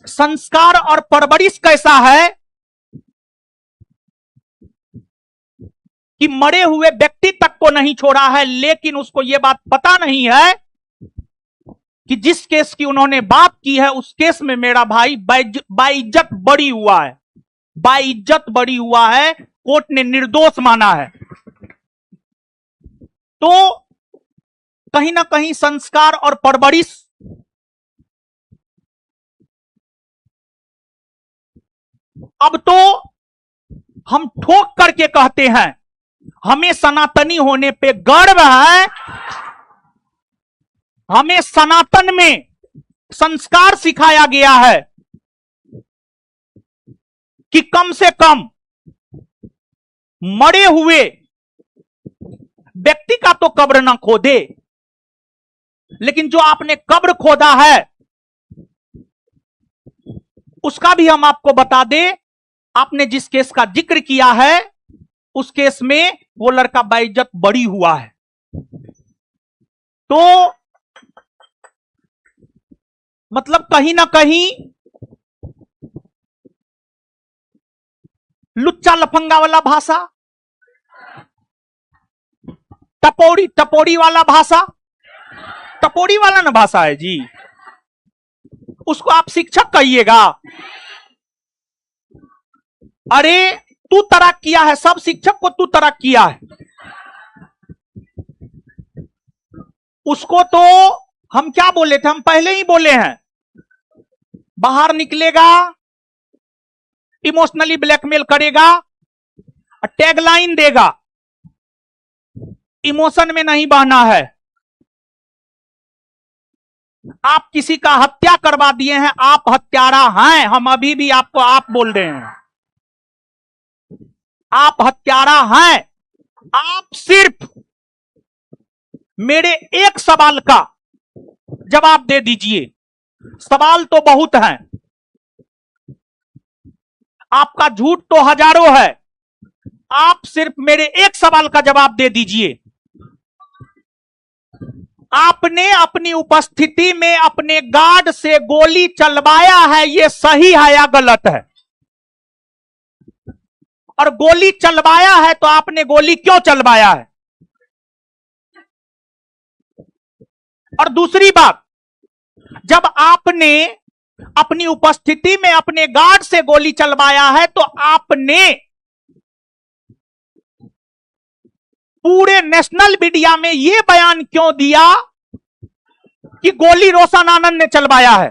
संस्कार और परवरिश कैसा है कि मरे हुए व्यक्ति तक को नहीं छोड़ा है, लेकिन उसको यह बात पता नहीं है कि जिस केस की उन्होंने बात की है उस केस में मेरा भाई बाइज्जत बरी हुआ है, बाइज्जत बरी हुआ है, कोर्ट ने निर्दोष माना है। तो कहीं ना कहीं संस्कार और परवरिश अब तो हम ठोक करके कहते हैं, हमें सनातनी होने पे गर्व है, हमें सनातन में संस्कार सिखाया गया है कि कम से कम मरे हुए व्यक्ति का तो कब्र ना खोदे, लेकिन जो आपने कब्र खोदा है उसका भी हम आपको बता दें। आपने जिस केस का जिक्र किया है उस केस में वो लड़का बाइज्जत बरी हुआ है। तो मतलब कहीं ना कहीं लुच्चा लफंगा वाला भाषा, टपोरी वाला भाषा, टपोरी वाला ना भाषा है जी, उसको आप शिक्षक कहिएगा। अरे तू तराक किया है, सब शिक्षक को तू तराक किया है, उसको तो हम क्या बोले थे, हम पहले ही बोले हैं, बाहर निकलेगा, इमोशनली ब्लैकमेल करेगा, टैगलाइन देगा, इमोशन में नहीं बहना है। आप किसी का हत्या करवा दिए हैं, आप हत्यारा हैं, हम अभी भी आपको आप बोल रहे हैं, आप हत्यारा हैं। आप सिर्फ मेरे एक सवाल का जवाब दे दीजिए, सवाल तो बहुत हैं, आपका झूठ तो हजारों है, आप सिर्फ मेरे एक सवाल का जवाब दे दीजिए। आपने अपनी उपस्थिति में अपने गार्ड से गोली चलवाया है, यह सही है या गलत है? और गोली चलवाया है तो आपने गोली क्यों चलवाया है? और दूसरी बात, जब आपने अपनी उपस्थिति में अपने गार्ड से गोली चलवाया है तो आपने पूरे नेशनल मीडिया में यह बयान क्यों दिया कि गोली रोशन आनंद ने चलवाया है?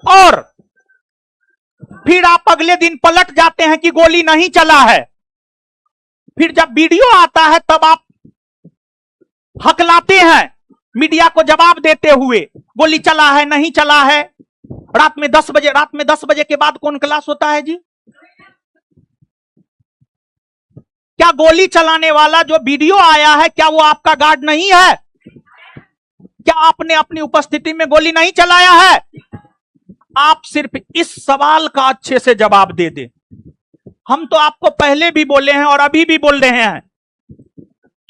और फिर आप अगले दिन पलट जाते हैं कि गोली नहीं चला है। फिर जब वीडियो आता है तब आप हकलाते हैं मीडिया को जवाब देते हुए, गोली चला है नहीं चला है। रात में 10 बजे के बाद कौन क्लास होता है जी? क्या गोली चलाने वाला जो वीडियो आया है क्या वो आपका गार्ड नहीं है? क्या आपने अपनी उपस्थिति में गोली नहीं चलाया है? आप सिर्फ इस सवाल का अच्छे से जवाब दे दें। हम तो आपको पहले भी बोले हैं और अभी भी बोल रहे हैं,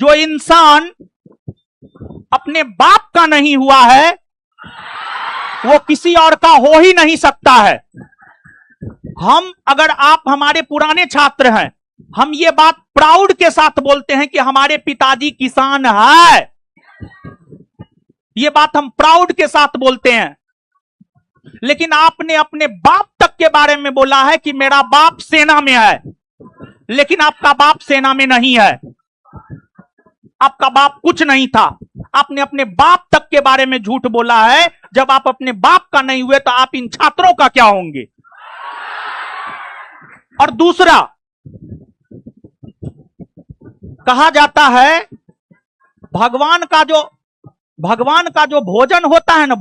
जो इंसान अपने बाप का नहीं हुआ है वो किसी और का हो ही नहीं सकता है। हम, अगर आप हमारे पुराने छात्र हैं, हम ये बात प्राउड के साथ बोलते हैं कि हमारे पिताजी किसान है। ये बात हम प्राउड के साथ बोलते हैं। लेकिन आपने अपने बाप तक के बारे में बोला है कि मेरा बाप सेना में है, लेकिन आपका बाप सेना में नहीं है, आपका बाप कुछ नहीं था। आपने अपने बाप तक के बारे में झूठ बोला है। जब आप अपने बाप का नहीं हुए तो आप इन छात्रों का क्या होंगे? और दूसरा, कहा जाता है भगवान का जो भोजन होता है ना,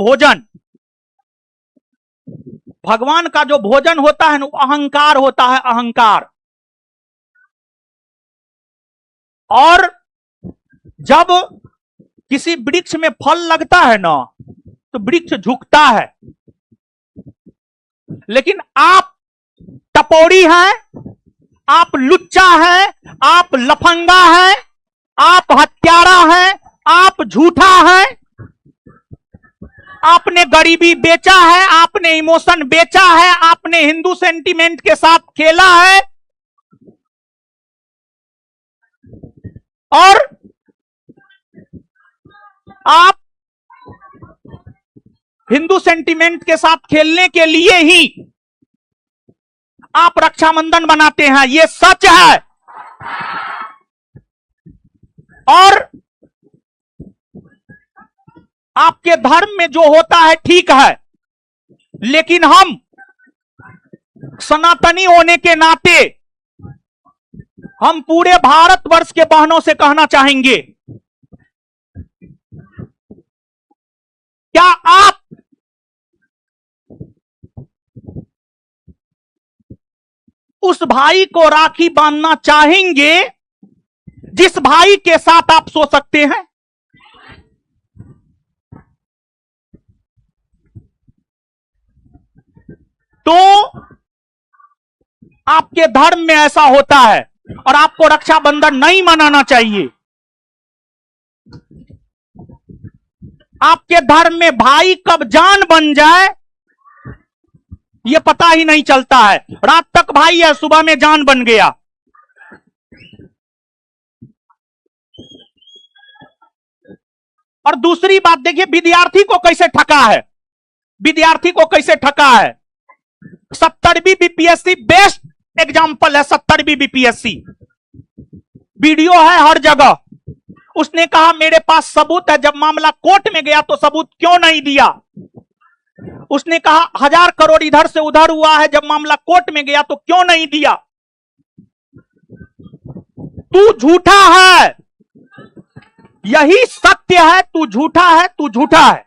भगवान का जो भोजन होता है ना, अहंकार होता है, अहंकार। और जब किसी वृक्ष में फल लगता है ना तो वृक्ष झुकता है। लेकिन आप टपोरी हैं, आप लुच्चा हैं, आप लफंगा हैं, आप हत्यारा हैं, आप झूठा हैं, आपने गरीबी बेचा है, आपने इमोशन बेचा है, आपने हिंदू सेंटीमेंट के साथ खेला है और आप हिंदू सेंटीमेंट के साथ खेलने के लिए ही आप रक्षाबंधन बनाते हैं, यह सच है। और आपके धर्म में जो होता है ठीक है, लेकिन हम सनातनी होने के नाते हम पूरे भारतवर्ष के बहनों से कहना चाहेंगे, क्या आप उस भाई को राखी बांधना चाहेंगे जिस भाई के साथ आप सो सकते हैं? तो आपके धर्म में ऐसा होता है और आपको रक्षाबंधन नहीं मनाना चाहिए। आपके धर्म में भाई कब जान बन जाए यह पता ही नहीं चलता है। रात तक भाई है, सुबह में जान बन गया। और दूसरी बात देखिए, विद्यार्थी को कैसे ठगा है, विद्यार्थी को कैसे ठगा है। 70वीं बीपीएससी बेस्ट एग्जाम्पल है। 70वीं बीपीएससी वीडियो है हर जगह। उसने कहा मेरे पास सबूत है, जब मामला कोर्ट में गया तो सबूत क्यों नहीं दिया। उसने कहा 1000 करोड़ इधर से उधर हुआ है, जब मामला कोर्ट में गया तो क्यों नहीं दिया। तू झूठा है, यही सत्य है। तू झूठा है, तू झूठा है।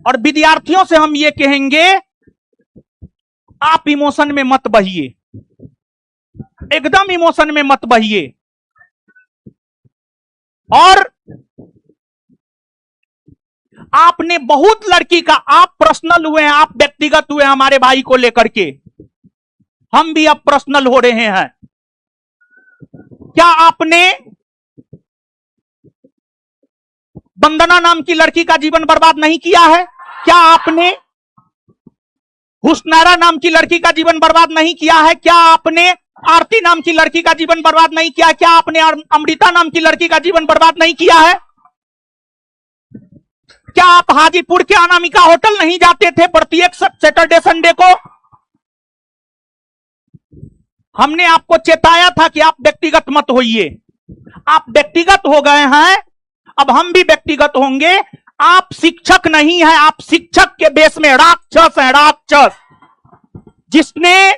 और विद्यार्थियों से हम ये कहेंगे, आप इमोशन में मत बहिए, एकदम इमोशन में मत बहिए। और आपने बहुत लड़की का, आप पर्सनल हुए हैं, आप व्यक्तिगत हुए हमारे भाई को लेकर के, हम भी अब पर्सनल हो रहे हैं। क्या आपने वंदना नाम की लड़की का जीवन बर्बाद नहीं किया है? क्या आपने हुस्नैरा नाम की लड़की का जीवन बर्बाद नहीं किया है? क्या आपने आरती नाम की लड़की का जीवन बर्बाद नहीं किया? क्या आपने अमृता नाम की लड़की का जीवन बर्बाद नहीं किया है? क्या आप हाजीपुर के अनामिका होटल नहीं जाते थे प्रत्येक सैटरडे संडे को? हमने आपको चेताया था कि आप व्यक्तिगत मत होइए। आप व्यक्तिगत हो गए हैं, अब हम भी व्यक्तिगत होंगे। आप शिक्षक नहीं हैं, आप शिक्षक के बेस में राक्षस हैं, राक्षस। जिसने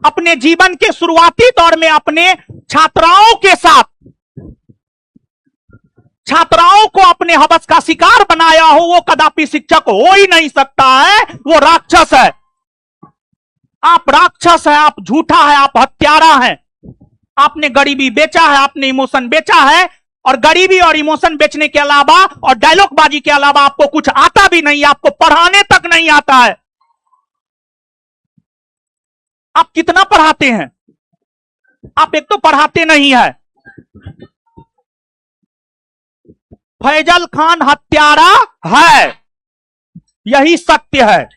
अपने जीवन के शुरुआती दौर में अपने छात्राओं के साथ, छात्राओं को अपने हवस का शिकार बनाया हो, वो कदापि शिक्षक हो ही नहीं सकता है, वो राक्षस है। आप राक्षस है, आप झूठा है, आप हत्यारा है। आपने गरीबी बेचा है, आपने इमोशन बेचा है। और गरीबी और इमोशन बेचने के अलावा और डायलॉग बाजी के अलावा आपको कुछ आता भी नहीं, आपको पढ़ाने तक नहीं आता है। आप कितना पढ़ाते हैं? आप एक तो पढ़ाते नहीं है। फैजल खान हत्यारा है, यही सत्य है।